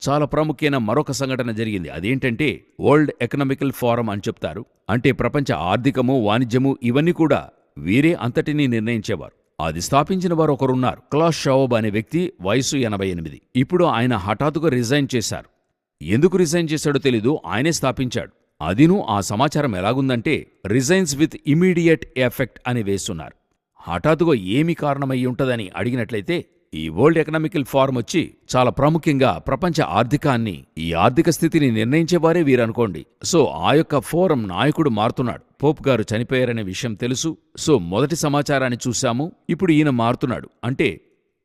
చాలా ప్రాముఖ్యమైన మరొక సంఘటన జరిగింది. అదేంటంటే వరల్డ్ ఎకనామికల్ ఫోరం అని చెప్తారు. అంటే ప్రపంచ ఆర్థికము, వాణిజ్యము ఇవన్నీ కూడా వీరే అంతటినీ నిర్ణయించేవారు. అది స్థాపించిన వారు ఒకరున్నారు, క్లాస్ షవాబ్ అనే వ్యక్తి. వయసు 88. ఇప్పుడు ఆయన హఠాత్తుగా రిజైన్ చేశారు. ఎందుకు రిజైన్ చేశాడో తెలీదు, ఆయనే స్థాపించాడు. అదిను ఆ సమాచారం ఎలాగుందంటే రిజైన్స్ విత్ ఇమీడియట్ ఎఫెక్ట్ అని వేస్తున్నారు. హఠాత్తుగా ఏమి కారణమై ఉంటదని అడిగినట్లయితే ఈ వరల్డ్ ఎకనామికల్ ఫోరం వచ్చి చాలా ప్రాముఖ్యంగా ప్రపంచ ఆర్థికాన్ని, ఈ ఆర్థిక స్థితిని నిర్ణయించేవారే వీరనుకోండి. సో ఆ యొక్క ఫోరం నాయకుడు మారుతున్నాడు. పోప్ గారు చనిపోయారనే విషయం తెలుసు. సో మొదటి సమాచారాన్ని చూశాము. ఇప్పుడు ఈయన మారుతున్నాడు. అంటే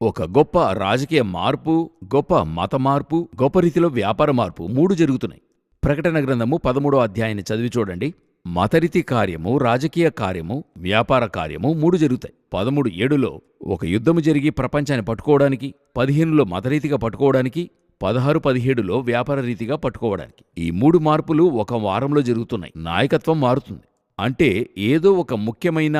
ఒక గొప్ప రాజకీయ మార్పు, గొప్ప మత మార్పు, గొప్ప రీతిలో వ్యాపార మార్పు 3 జరుగుతున్నాయి. ప్రకటన గ్రంథము 13వ అధ్యాయాన్ని చదివి చూడండి. మతరీతి కార్యము, రాజకీయ కార్యము, వ్యాపార కార్యము 3 జరుగుతాయి. 13:7లో ఒక యుద్ధము జరిగి ప్రపంచాన్ని పట్టుకోవడానికి, 15లో మతరీతిగా పట్టుకోవడానికి, 16-17లో వ్యాపార రీతిగా పట్టుకోవడానికి. ఈ 3 మార్పులు ఒక వారంలో జరుగుతున్నాయి. నాయకత్వం మారుతుంది. అంటే ఏదో ఒక ముఖ్యమైన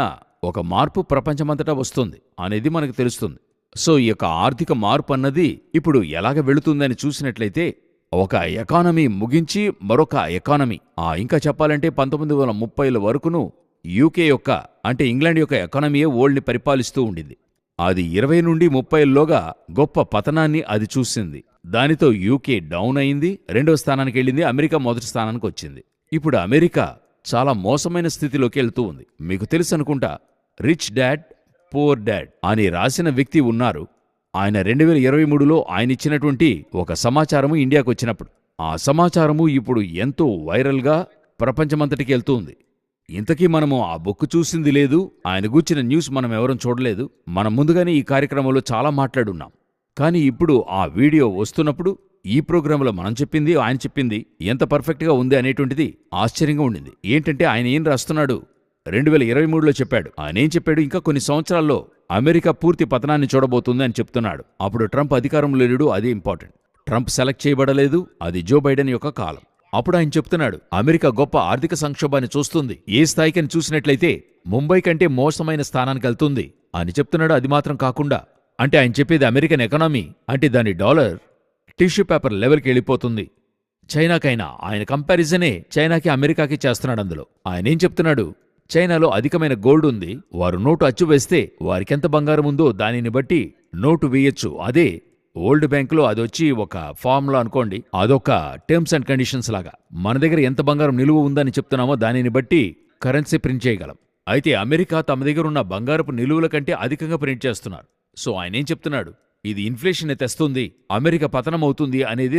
ఒక మార్పు ప్రపంచమంతటా వస్తుంది అనేది మనకు తెలుస్తుంది. సో ఈ యొక్క ఆర్థిక మార్పు అన్నది ఇప్పుడు ఎలాగ వెళుతుందని చూసినట్లయితే ఒక ఎకానమీ ముగించి మరొక ఎకానమీ, ఇంకా చెప్పాలంటే 1930ల వరకును యూకే యొక్క, అంటే ఇంగ్లాండ్ యొక్క ఎకానమీయే వరల్డ్ని పరిపాలిస్తూ ఉండింది. అది 20 నుండి 30లోగా గొప్ప పతనాన్ని అది చూసింది. దానితో యూకే డౌన్ అయింది, 2వ స్థానానికి వెళ్ళింది. అమెరికా మొదటి స్థానానికి వచ్చింది. ఇప్పుడు అమెరికా చాలా మోసమైన స్థితిలోకి వెళ్తూ ఉంది. మీకు తెలుసు అనుకుంటా, రిచ్ డాడ్ పూర్ డాడ్ అని రాసిన వ్యక్తి ఉన్నారు. ఆయన 2023లో ఆయన ఇచ్చినటువంటి ఒక సమాచారము ఇండియాకు వచ్చినప్పుడు, ఆ సమాచారము ఇప్పుడు ఎంతో వైరల్గా ప్రపంచమంతటికి వెళ్తూ ఉంది. ఇంతకీ మనము ఆ బుక్ చూసింది లేదు, ఆయన గూర్చిన న్యూస్ మనం ఎవరం చూడలేదు. మనం ముందుగానే ఈ కార్యక్రమంలో చాలా మాట్లాడున్నాం. కానీ ఇప్పుడు ఆ వీడియో వస్తున్నప్పుడు ఈ ప్రోగ్రాంలో మనం చెప్పింది, ఆయన చెప్పింది ఎంత పర్ఫెక్ట్గా ఉంది అనేటువంటిది ఆశ్చర్యంగా ఉండింది. ఏంటంటే ఆయన ఏం రాస్తున్నాడు, 2023లో చెప్పాడు. ఆయన ఏం చెప్పాడు, ఇంకా కొన్ని సంవత్సరాల్లో అమెరికా పూర్తి పతనాన్ని చూడబోతుంది అని చెప్తున్నాడు. అప్పుడు ట్రంప్ అధికారంలో లేడు, అది ఇంపార్టెంట్. ట్రంప్ సెలెక్ట్ చేయబడలేదు, అది జో బైడెన్ యొక్క కాలం. అప్పుడు ఆయన చెప్తున్నాడు, అమెరికా గొప్ప ఆర్థిక సంక్షోభాన్ని చూస్తుంది. ఏ స్థాయికని చూసినట్లయితే ముంబై కంటే మోసమైన స్థానానికి వెళ్తుంది అని చెప్తున్నాడు. అది మాత్రం కాకుండా, అంటే ఆయన చెప్పేది అమెరికన్ ఎకానమీ అంటే దాని డాలర్ టిష్యూ పేపర్ లెవెల్కి వెళ్ళిపోతుంది. చైనాకైనా ఆయన కంపారిజనే చైనాకి అమెరికాకి చేస్తున్నాడు. అందులో ఆయన ఏం చెప్తున్నాడు, చైనాలో అధికమైన గోల్డ్ ఉంది. వారు నోటు అచ్చు వేస్తే వారికెంత బంగారం ఉందో దానిని బట్టి నోటు వేయొచ్చు. అదే వరల్డ్ బ్యాంకులో అదొచ్చి ఒక ఫార్ములా అనుకోండి, అదొక టర్మ్స్ అండ్ కండిషన్స్ లాగా. మన దగ్గర ఎంత బంగారం నిలువ ఉందని చెప్తున్నామో దానిని బట్టి కరెన్సీ ప్రింట్ చేయగలం. అయితే అమెరికా తమ దగ్గర ఉన్న బంగారపు నిలువల కంటే అధికంగా ప్రింట్ చేస్తున్నారు. సో ఆయన ఏం చెప్తున్నాడు, ఇది ఇన్ఫ్లేషన్ తెస్తుంది, అమెరికా పతనమవుతుంది అనేది